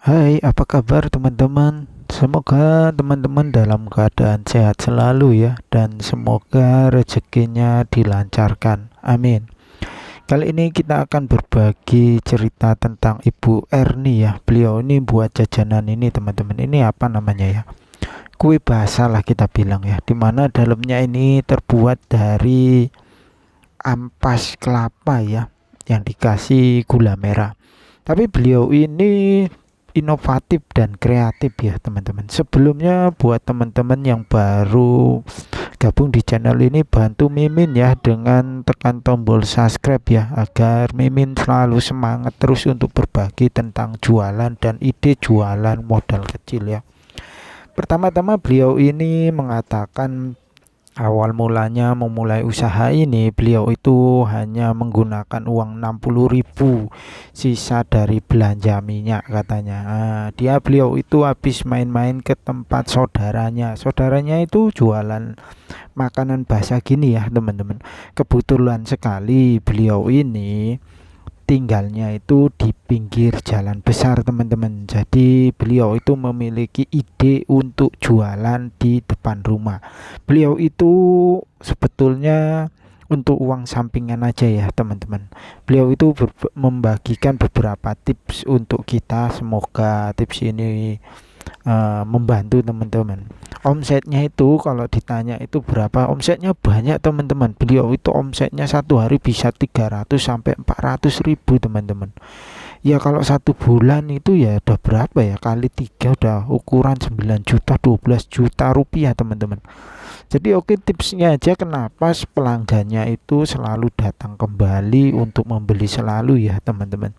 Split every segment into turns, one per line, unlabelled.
Hai, apa kabar teman-teman? Semoga teman-teman dalam keadaan sehat selalu ya, dan semoga rezekinya dilancarkan. Amin. Kali ini kita akan berbagi cerita tentang Ibu Erni ya. Beliau ini buat jajanan ini teman-teman. Ini apa namanya ya? Kue basah lah kita bilang ya. Dimana dalamnya ini terbuat dari ampas kelapa ya, yang dikasih gula merah. Tapi beliau ini inovatif dan kreatif ya teman-teman. Sebelumnya buat teman-teman yang baru gabung di channel ini, bantu Mimin ya dengan tekan tombol subscribe ya, agar Mimin selalu semangat terus untuk berbagi tentang jualan dan ide jualan modal kecil ya. Pertama-tama beliau ini mengatakan awal mulanya memulai usaha ini, beliau itu hanya menggunakan uang 60.000 sisa dari belanja minyak katanya. Beliau itu habis main-main ke tempat saudaranya. Saudaranya itu jualan makanan basah gini ya, teman-teman. Kebetulan sekali beliau ini tinggalnya itu di pinggir jalan besar teman-teman. Jadi beliau itu memiliki ide untuk jualan di depan rumah. Beliau itu sebetulnya untuk uang sampingan aja ya teman-teman. Beliau itu membagikan beberapa tips untuk kita. Semoga tips ini membantu teman-teman. Omsetnya itu kalau ditanya itu berapa, omsetnya banyak teman-teman. Beliau itu omsetnya satu hari bisa 300 sampai 400 ribu teman-teman. Ya kalau satu bulan itu ya udah berapa ya, kali 3 udah ukuran 9 juta 12 juta rupiah teman-teman. Jadi oke, tipsnya aja kenapa pelanggannya itu selalu datang kembali untuk membeli selalu ya teman-teman.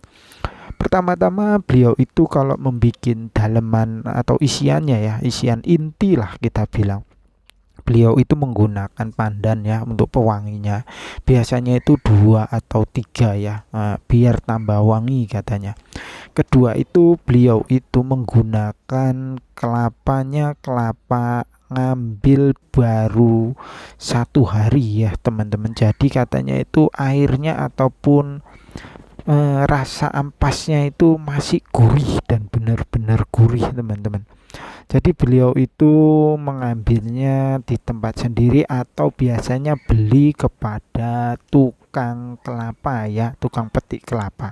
Pertama-tama beliau itu kalau membuat daleman atau isiannya ya, isian inti lah kita bilang. Beliau itu menggunakan pandan ya untuk pewanginya. Biasanya itu dua atau tiga ya, biar tambah wangi katanya. Kedua itu beliau itu menggunakan kelapanya, kelapa ngambil baru satu hari ya teman-teman. Jadi katanya itu airnya ataupun rasa ampasnya itu masih gurih dan benar-benar gurih teman-teman. Jadi beliau itu mengambilnya di tempat sendiri atau biasanya beli kepada tukang kelapa ya, tukang petik kelapa.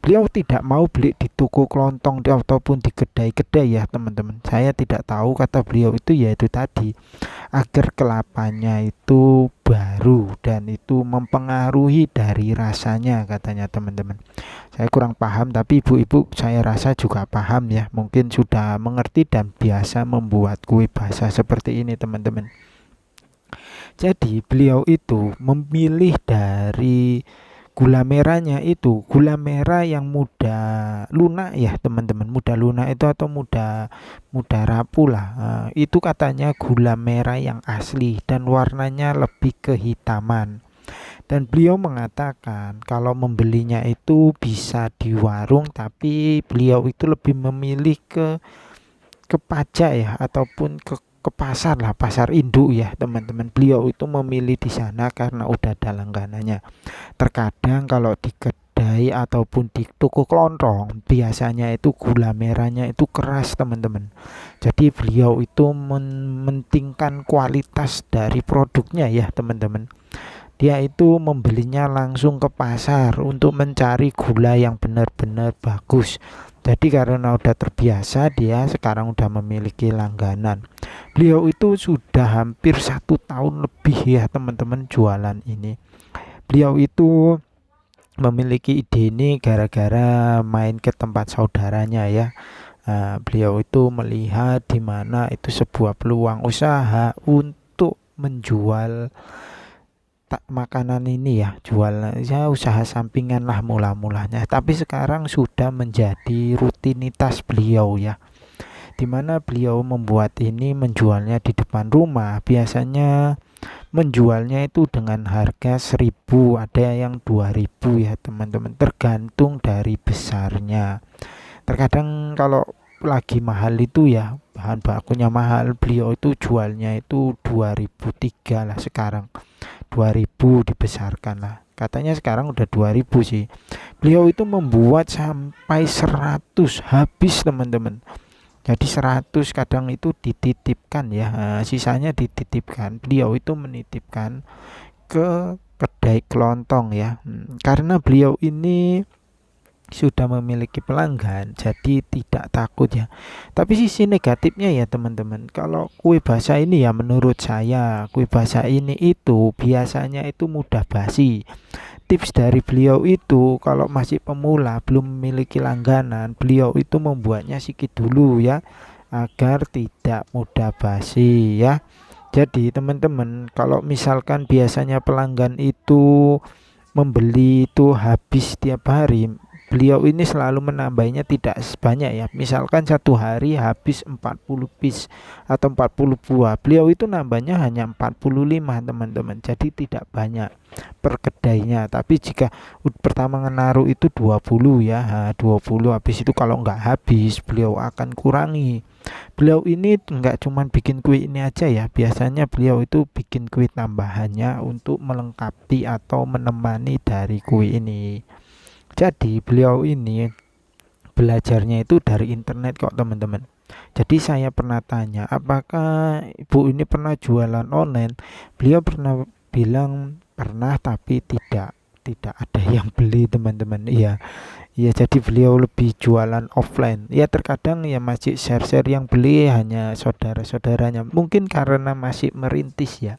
Beliau tidak mau beli di toko kelontong ataupun di kedai-kedai ya teman-teman. Saya tidak tahu, kata beliau itu yaitu tadi, agar kelapanya itu baru dan itu mempengaruhi dari rasanya katanya teman-teman. Saya kurang paham, tapi ibu-ibu saya rasa juga paham ya, mungkin sudah mengerti dan biasa membuat kue basah seperti ini teman-teman. Jadi beliau itu memilih dari gula merahnya, itu gula merah yang mudah lunak ya teman-teman. Mudah lunak itu atau mudah mudah rapuh lah. Itu katanya gula merah yang asli dan warnanya lebih kehitaman. Dan beliau mengatakan kalau membelinya itu bisa di warung, tapi beliau itu lebih memilih ke pajak ya, ataupun ke pasar lah, pasar induk ya teman-teman. Beliau itu memilih di sana karena udah ada langganannya. Terkadang kalau di kedai ataupun di toko kelontong biasanya itu gula merahnya itu keras teman-teman. Jadi beliau itu mementingkan kualitas dari produknya ya teman-teman. Dia itu membelinya langsung ke pasar untuk mencari gula yang benar-benar bagus. Jadi karena udah terbiasa, dia sekarang udah memiliki langganan. Beliau itu sudah hampir 1 tahun lebih ya teman-teman jualan ini. Beliau itu memiliki ide ini gara-gara main ke tempat saudaranya ya. Beliau itu melihat di mana itu sebuah peluang usaha untuk menjual tak makanan ini ya, jual ya, usaha sampingan lah mula-mulanya, tapi sekarang sudah menjadi rutinitas beliau ya, dimana beliau membuat ini, menjualnya di depan rumah. Biasanya menjualnya itu dengan harga 1.000, ada yang 2.000 ya teman-teman, tergantung dari besarnya. Terkadang kalau lagi mahal itu ya, bahan bakunya mahal, beliau itu jualnya itu 2.003 lah sekarang, 2.000 dibesarkan lah. katanya sekarang udah 2000 sih. Beliau itu membuat sampai 100 habis teman-teman. Jadi 100 kadang itu dititipkan ya, sisanya dititipkan. Beliau itu menitipkan ke kedai kelontong ya. Karena beliau ini sudah memiliki pelanggan, jadi tidak takut ya. Tapi sisi negatifnya ya teman-teman, kalau kue basah ini ya menurut saya kue basah ini itu biasanya itu mudah basi. Tips dari beliau itu kalau masih pemula belum memiliki langganan, beliau itu membuatnya sedikit dulu ya, agar tidak mudah basi ya. Jadi teman-teman, kalau misalkan biasanya pelanggan itu membeli itu habis tiap hari, beliau ini selalu menambahnya tidak sebanyak ya. Misalkan satu hari habis 40 piece atau 40 buah, beliau itu nambahnya hanya 45 teman-teman. Jadi tidak banyak per kedainya. Tapi jika pertama menaruh itu 20 ya, 20 habis itu kalau nggak habis beliau akan kurangi. Beliau ini nggak cuman bikin kue ini aja ya, biasanya beliau itu bikin kue tambahannya untuk melengkapi atau menemani dari kue ini. Jadi beliau ini belajarnya itu dari internet kok teman-teman. Jadi saya pernah tanya, apakah ibu ini pernah jualan online? Beliau pernah bilang pernah, tapi tidak ada yang beli teman-teman. Iya. Ya, jadi beliau lebih jualan offline. Ya terkadang ya masih share-share, yang beli hanya saudara-saudaranya. Mungkin karena masih merintis ya.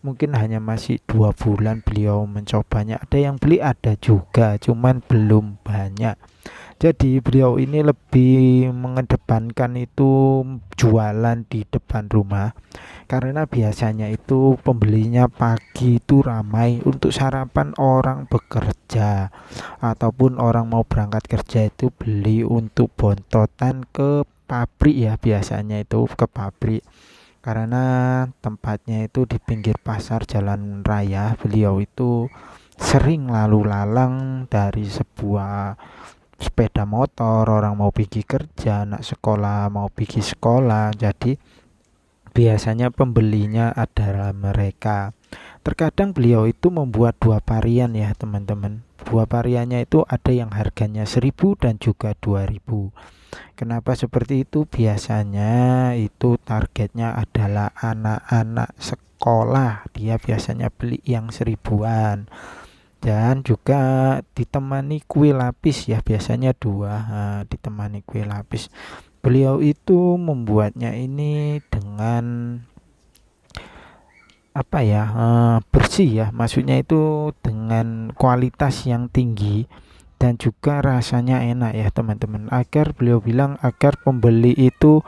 Mungkin hanya masih 2 bulan beliau mencobanya. Ada yang beli ada juga, cuman belum banyak. Jadi beliau ini lebih mengedepankan itu jualan di depan rumah, karena biasanya itu pembelinya pagi itu ramai untuk sarapan orang bekerja ataupun orang mau berangkat kerja, itu beli untuk bontotan ke pabrik ya, biasanya itu ke pabrik karena tempatnya itu di pinggir pasar jalan raya. Beliau itu sering lalu lalang dari sebuah sepeda motor, orang mau pergi kerja, anak sekolah mau pergi sekolah. Jadi biasanya pembelinya adalah mereka. Terkadang beliau itu membuat dua varian ya teman-teman. Dua variannya itu ada yang harganya 1000 dan juga 2000. Kenapa seperti itu? Biasanya itu targetnya adalah anak-anak sekolah. Dia biasanya beli yang 1000-an. Dan juga ditemani kue lapis ya, biasanya dua, ditemani kue lapis. Beliau itu membuatnya ini dengan apa ya, bersih ya, maksudnya itu dengan kualitas yang tinggi dan juga rasanya enak ya teman-teman, agar beliau bilang agar pembeli itu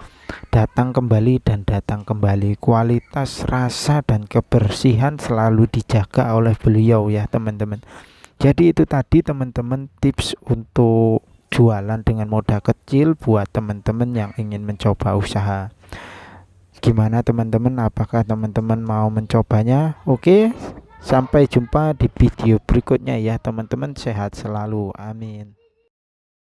datang kembali dan datang kembali. Kualitas rasa dan kebersihan selalu dijaga oleh beliau ya teman-teman. Jadi itu tadi teman-teman tips untuk jualan dengan modal kecil buat teman-teman yang ingin mencoba usaha. Gimana teman-teman, apakah teman-teman mau mencobanya? Oke, sampai jumpa di video berikutnya ya teman-teman, sehat selalu, amin.